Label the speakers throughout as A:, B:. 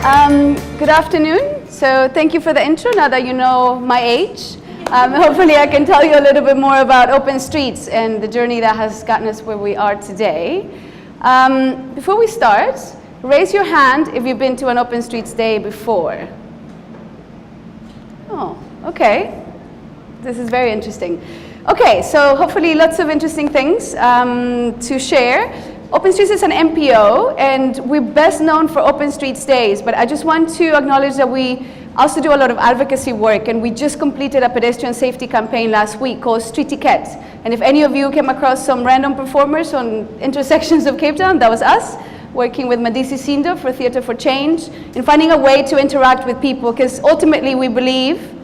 A: Good afternoon. So thank you for the intro, now that you know my age. Hopefully I can tell you a little bit more about Open Streets and the journey that has gotten us where we are today. Before we start, raise your hand if you've been to an Open Streets Day before. Oh, okay. This is very interesting. Okay, so hopefully lots of interesting things to share. Open Streets is an NPO, and we're best known for Open Streets Days, but I just want to acknowledge that we also do a lot of advocacy work, and we just completed a pedestrian safety campaign last week called Street Etiquette. And if any of you came across some random performers on intersections of Cape Town, that was us, working with Madisi Sindo for Theatre for Change, and finding a way to interact with people, because ultimately we believe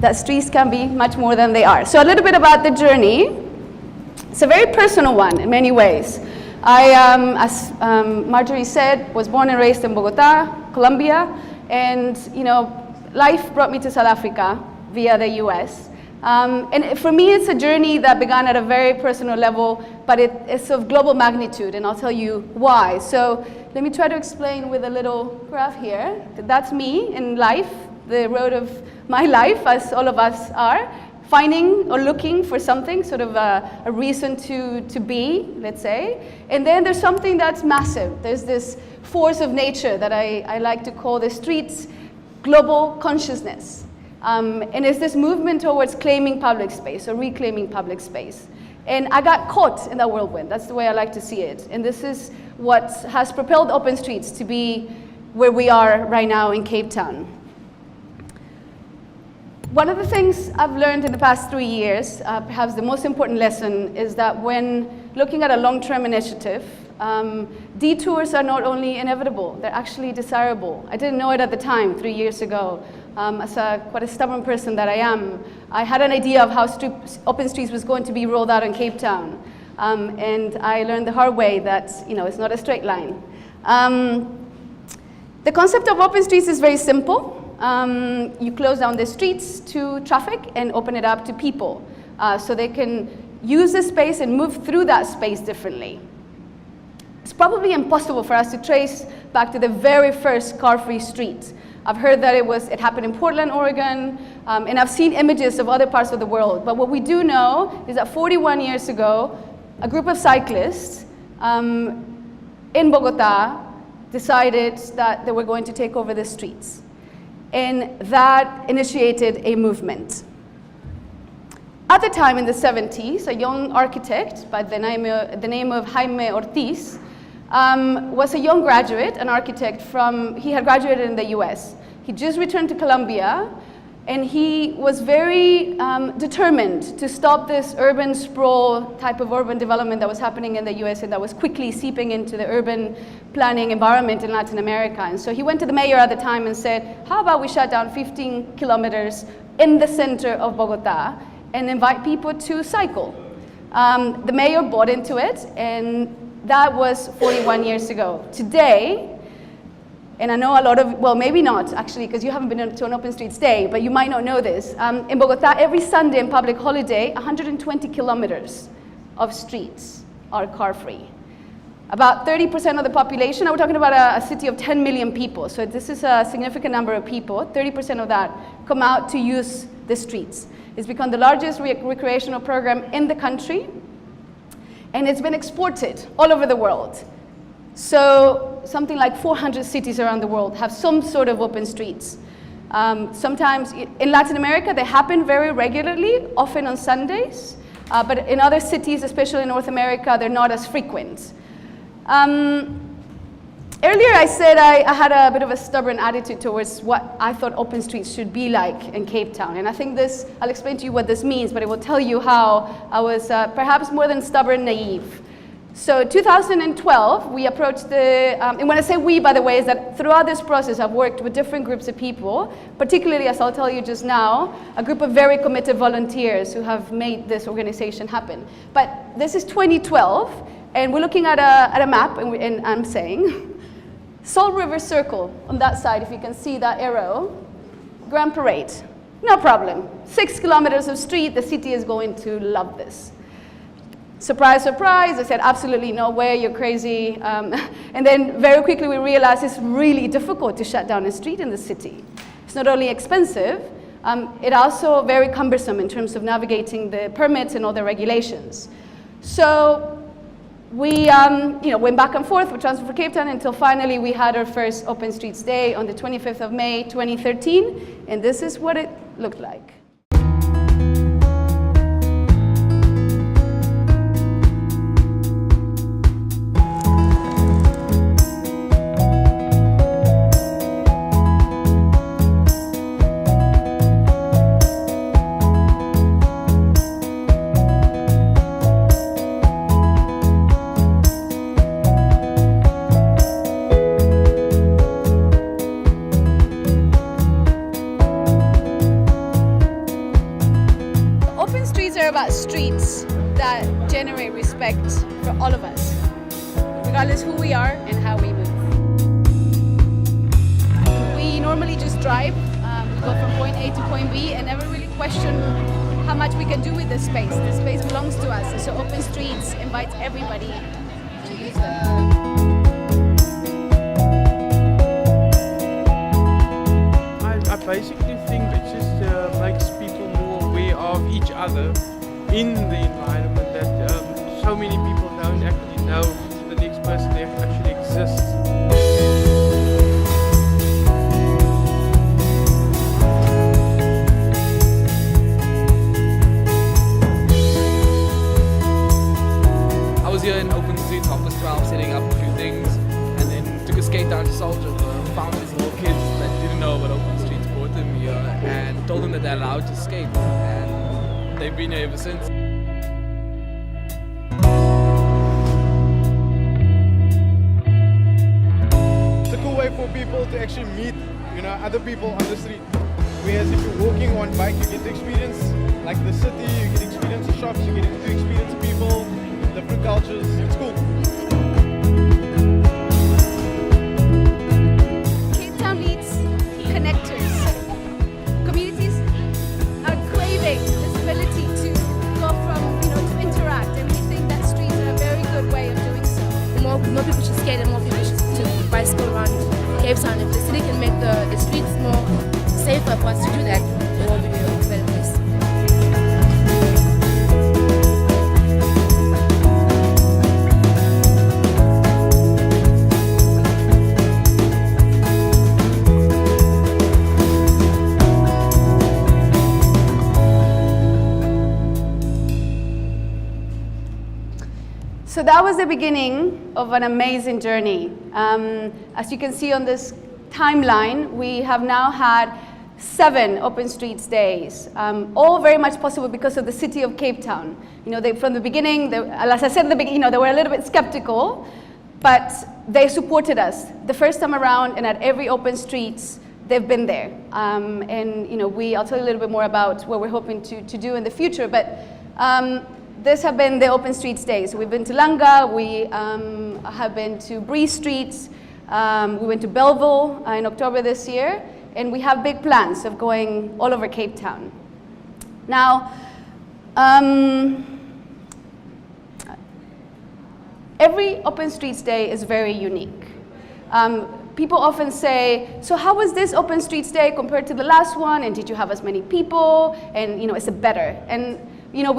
A: that streets can be much more than they are. So a little bit about the journey. It's a very personal one in many ways. I, as Marjorie said, was born and raised in Bogota, Colombia, and life brought me to South Africa via the US. And for me, it's a journey that began at a very personal level, but it's of global magnitude, and I'll tell you why. So let me try to explain with a little graph here. That's me in life, the road of my life, as all of us are. Finding or looking for something, sort of a reason to be, let's say. And then there's something that's massive. There's this force of nature that I like to call the streets global consciousness. And it's this movement towards claiming public space or reclaiming public space. And I got caught in that whirlwind. That's the way I like to see it. And this is what has propelled Open Streets to be where we are right now in Cape Town. One of the things I've learned in the past 3 years, perhaps the most important lesson, is that when looking at a long-term initiative, detours are not only inevitable, they're actually desirable. I didn't know it at the time, 3 years ago. As quite a stubborn person that I am, I had an idea of how Open Streets was going to be rolled out in Cape Town. And I learned the hard way that it's not a straight line. The concept of Open Streets is very simple. You close down the streets to traffic and open it up to people so they can use the space and move through that space differently. It's probably impossible for us to trace back to the very first car-free street. I've heard that it happened in Portland, Oregon, and I've seen images of other parts of the world. But what we do know is that 41 years ago, a group of cyclists in Bogota decided that they were going to take over the streets. And that initiated a movement. At the time, in the 70s, a young architect by the name of Jaime Ortiz was a young graduate, an architect he had graduated in the US. He just returned to Colombia, and he was very determined to stop this urban sprawl type of urban development that was happening in the US and that was quickly seeping into the urban planning environment in Latin America. And so he went to the mayor at the time and said, how about we shut down 15 kilometers in the center of Bogota and invite people to cycle? The mayor bought into it, and that was 41 years ago. Today, and I know a lot of, well, maybe not actually, because you haven't been to an Open Streets Day, but you might not know this. In Bogota, every Sunday and public holiday, 120 kilometers of streets are car-free. About 30% of the population, now we're talking about a city of 10 million people, so this is a significant number of people, 30% of that come out to use the streets. It's become the largest recreational program in the country, and it's been exported all over the world. So something like 400 cities around the world have some sort of open streets. Sometimes in Latin America, they happen very regularly, often on Sundays, but in other cities, especially in North America, they're not as frequent. Earlier I said I had a bit of a stubborn attitude towards what I thought Open Streets should be like in Cape Town. And I think I'll explain to you what this means, but it will tell you how I was perhaps more than stubborn, naive. So 2012, we approached and when I say we, by the way, is that throughout this process, I've worked with different groups of people, particularly, as I'll tell you just now, a group of very committed volunteers who have made this organization happen. But this is 2012, and we're looking at a map, and I'm saying, Salt River Circle on that side, if you can see that arrow, Grand Parade, no problem. 6 kilometers of street, the city is going to love this. Surprise, surprise, they said, absolutely no way, you're crazy. And then very quickly we realized it's really difficult to shut down a street in the city. It's not only expensive, it's also very cumbersome in terms of navigating the permits and all the regulations. So we went back and forth with Transport for Cape Town until finally we had our first Open Streets Day on the 25th of May, 2013, and this is what it looked like. About streets that generate respect for all of us, regardless who we are and how we move. We normally just drive, we go from point A to point B and never really question how much we can do with this space. This space belongs to us, and so Open Streets invites everybody to use them.
B: I basically think it just makes people more aware of each other in the environment, that so many people don't actually know that the next person there actually exists.
C: I was here in Open Streets, 12:30, setting up a few things, and then took a skate down to Soldier. Found these little kids that didn't know about Open Streets, brought them here and told them that they're allowed to skate. And they've been here ever since.
D: It's a cool way for people to actually meet, other people on the street. Whereas if you're walking on bike, you get to experience like the city, you get to experience the shops, you get to experience people, different cultures. It's cool.
A: Cape Town needs connectors. Communities are craving this ability to go from, to interact, and we think that streets are a very good way of doing so.
E: More people should skate and more people should bicycle around Cape Town. If the city can make the streets more safer for us to do that, it will be a better place.
A: So that was the beginning of an amazing journey. As you can see on this timeline, we have now had 7 Open Streets Days, all very much possible because of the city of Cape Town. From the beginning, as I said in the beginning, they were a little bit skeptical, but they supported us the first time around, and at every Open Streets, they've been there. I'll tell you a little bit more about what we're hoping to do in the future, but this have been the Open Streets Days. We've been to Langa, we have been to Bree Street, we went to Belleville in October this year, and we have big plans of going all over Cape Town. Now, every Open Streets Day is very unique. People often say, so how was this Open Streets Day compared to the last one, and did you have as many people, and is it better? And we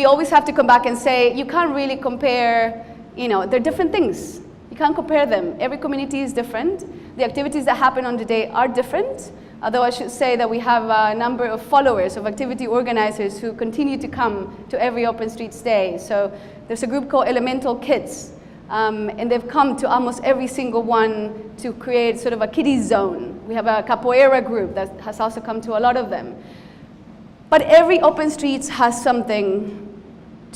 A: always have to come back and say, you can't really compare, they're different things. You can't compare them. Every community is different. The activities that happen on the day are different, although I should say that we have a number of followers, of activity organizers who continue to come to every Open Streets Day. So there's a group called Elemental Kids, and they've come to almost every single one to create sort of a kiddie zone. We have a capoeira group that has also come to a lot of them. But every Open Streets has something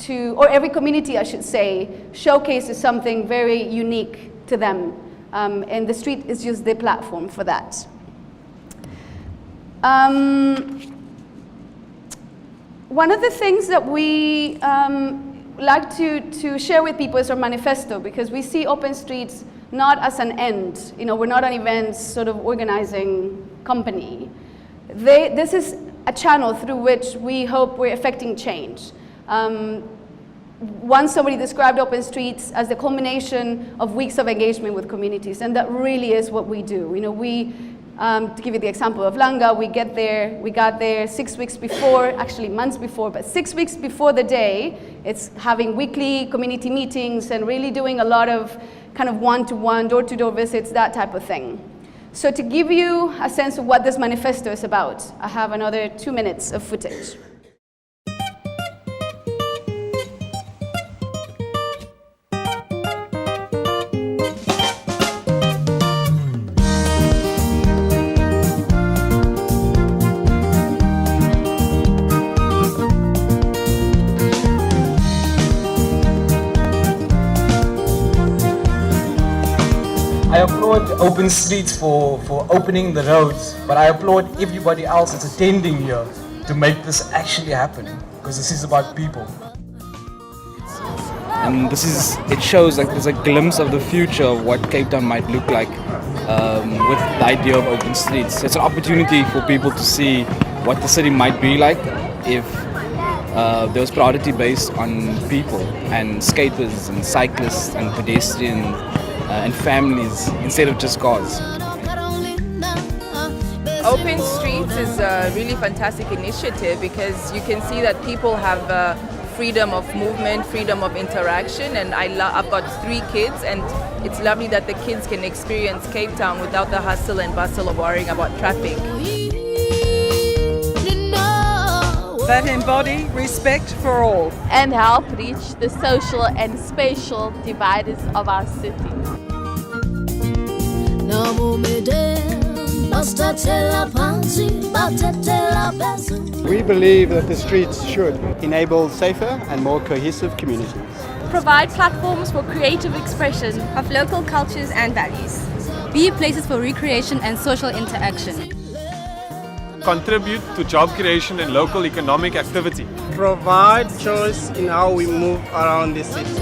A: or every community, I should say, showcases something very unique to them. And the street is just the platform for that. One of the things that we like to share with people is our manifesto, because we see Open Streets not as an end. We're not an events sort of organizing company. This is a channel through which we hope we're affecting change. once somebody described Open Streets as the culmination of weeks of engagement with communities, and that really is what we do. You know, to give you the example of Langa, we got there 6 weeks before, actually months before, but 6 weeks before the day. It's having weekly community meetings and really doing a lot of kind of one-to-one, door-to-door visits, that type of thing. So to give you a sense of what this manifesto is about, I have another 2 minutes of footage.
F: I applaud Open Streets for opening the roads, but I applaud everybody else that's attending here to make this actually happen, because this is about people.
C: And it shows like there's a glimpse of the future of what Cape Town might look like with the idea of Open Streets. It's an opportunity for people to see what the city might be like if there was priority based on people and skaters and cyclists and pedestrians and families instead of just cars.
G: Open Streets is a really fantastic initiative because you can see that people have freedom of movement, freedom of interaction, and I've got 3 kids, and it's lovely that the kids can experience Cape Town without the hustle and bustle of worrying about traffic.
H: That embody respect for all
I: and help reach the social and spatial dividers of our city.
J: We believe that the streets should enable safer and more cohesive communities.
I: Provide platforms for creative expression
E: Of local cultures and values. Be places for recreation and social interaction.
K: Contribute to job creation and local economic activity.
D: Provide choice in how we move around the city.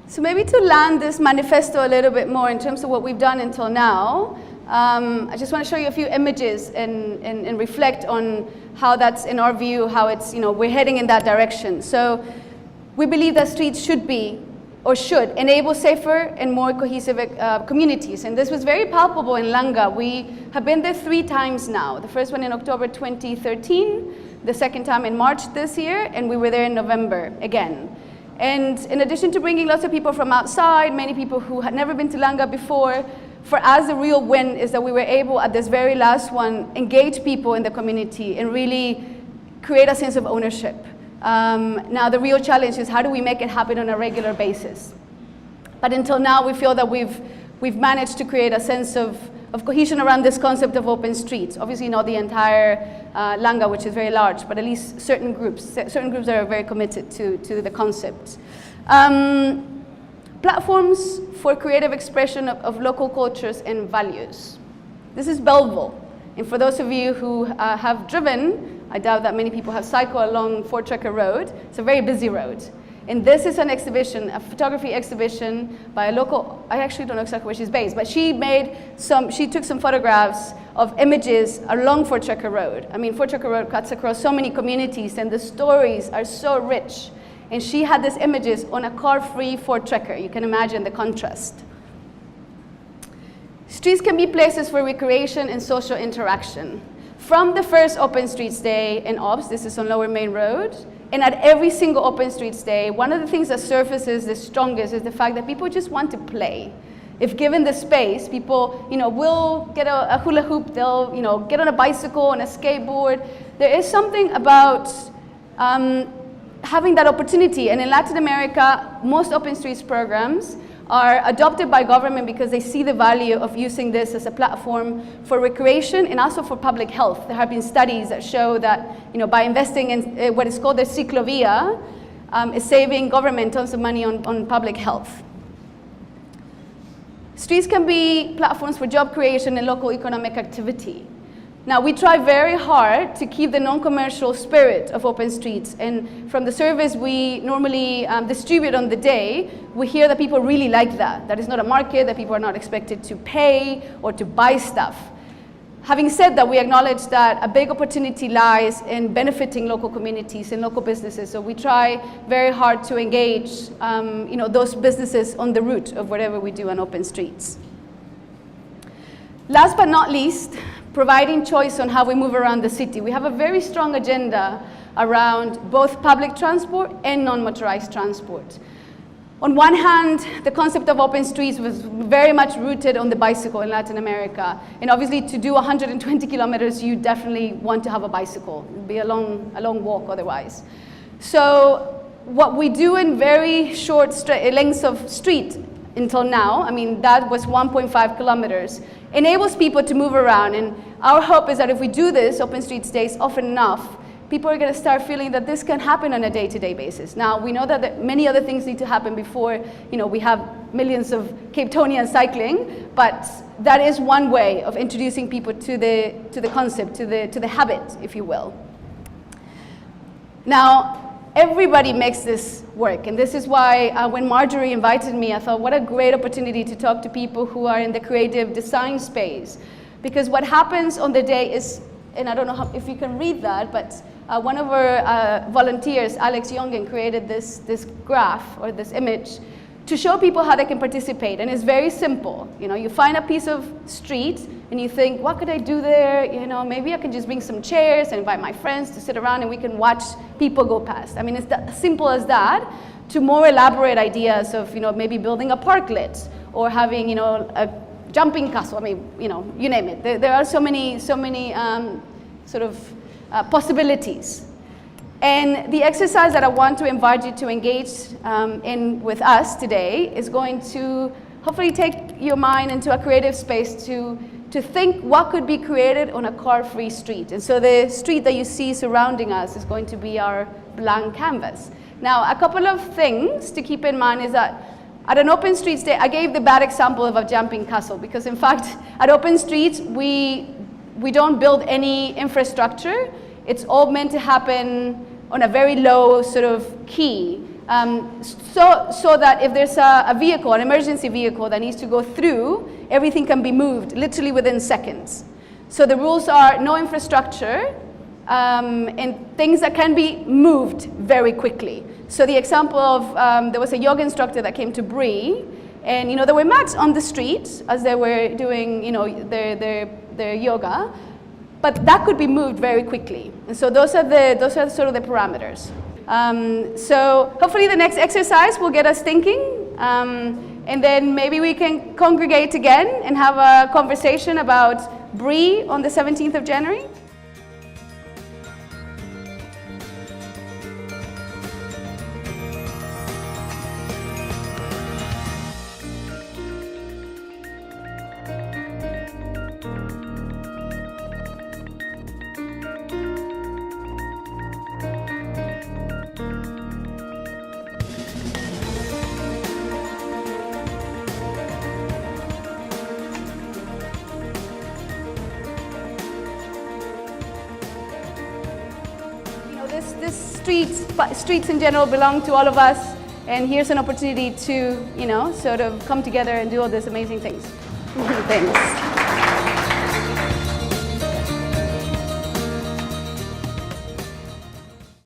A: So maybe to land this manifesto a little bit more in terms of what we've done until now, I just want to show you a few images and reflect on how that's, in our view, how it's, you know, we're heading in that direction. So we believe that streets should be, or should, enable safer and more cohesive communities. And this was very palpable in Langa. We have been there 3 times now. The first one in October 2013, the second time in March this year, and we were there in November again. And in addition to bringing lots of people from outside, many people who had never been to Langa before, for us the real win is that we were able, at this very last one, engage people in the community and really create a sense of ownership. Now the real challenge is how do we make it happen on a regular basis? But until now we feel that we've managed to create a sense of cohesion around this concept of open streets. Obviously not the entire Langa, which is very large, but at least certain groups that are very committed to the concept. Platforms for creative expression of local cultures and values. This is Belleville. And for those of you who have driven, I doubt that many people have cycled along Fort Tracker Road. It's a very busy road. And this is an exhibition, a photography exhibition by a local, I actually don't know exactly where she's based, but she took some photographs of images along Fort Tracker Road. I mean, Fort Tracker Road cuts across so many communities and the stories are so rich. And she had these images on a car-free Fort Tracker. You can imagine the contrast. Streets can be places for recreation and social interaction. From the first Open Streets Day in Ops, this is on Lower Main Road, and at every single Open Streets Day, one of the things that surfaces the strongest is the fact that people just want to play. If given the space, people, will get a hula hoop, they'll, get on a bicycle, on a skateboard. There is something about having that opportunity, and in Latin America, most Open Streets programs are adopted by government because they see the value of using this as a platform for recreation and also for public health. There have been studies that show that by investing in what is called the ciclovia, is saving government tons of money on public health. Streets can be platforms for job creation and local economic activity. Now, we try very hard to keep the non-commercial spirit of open streets, and from the service we normally distribute on the day, we hear that people really like that. That it's not a market, that people are not expected to pay or to buy stuff. Having said that, we acknowledge that a big opportunity lies in benefiting local communities and local businesses, so we try very hard to engage those businesses on the root of whatever we do on open streets. Last but not least, providing choice on how we move around the city. We have a very strong agenda around both public transport and non-motorized transport. On one hand, the concept of open streets was very much rooted on the bicycle in Latin America. And obviously, to do 120 kilometers, you definitely want to have a bicycle. It would be a long walk otherwise. So what we do in very short lengths of street until now, I mean, that was 1.5 kilometers, enables people to move around. And our hope is that if we do this, open streets days, often enough, people are going to start feeling that this can happen on a day-to-day basis. Now, we know that many other things need to happen before, we have millions of Cape Townians cycling, but that is one way of introducing people to the concept, to the habit, if you will. Now, everybody makes this work, and this is why when Marjorie invited me, I thought, what a great opportunity to talk to people who are in the creative design space. Because what happens on the day is, and I don't know if you can read that, but one of our volunteers, Alex Jongen, created this graph or this image to show people how they can participate. And it's very simple. You find a piece of street and you think, what could I do there? Maybe I can just bring some chairs and invite my friends to sit around and we can watch people go past. I mean, it's as simple as that, to more elaborate ideas of, maybe building a parklet or having, a jumping castle. I mean, you name it. There are so many possibilities. And the exercise that I want to invite you to engage in with us today is going to hopefully take your mind into a creative space to think what could be created on a car-free street. And so the street that you see surrounding us is going to be our blank canvas. Now, a couple of things to keep in mind is that at an open streets day, I gave the bad example of a jumping castle, because in fact, at open streets, we don't build any infrastructure. It's all meant to happen on a very low sort of key, so that if there's a vehicle, an emergency vehicle that needs to go through, everything can be moved literally within seconds. So the rules are no infrastructure and things that can be moved very quickly. So the example of, there was a yoga instructor that came to Bree, and there were mats on the street as they were doing their yoga, but that could be moved very quickly. And so those are sort of the parameters. So hopefully the next exercise will get us thinking, and then maybe we can congregate again and have a conversation about Bree on the 17th of January. Streets in general belong to all of us, and here's an opportunity to, sort of come together and do all these amazing things. Thanks.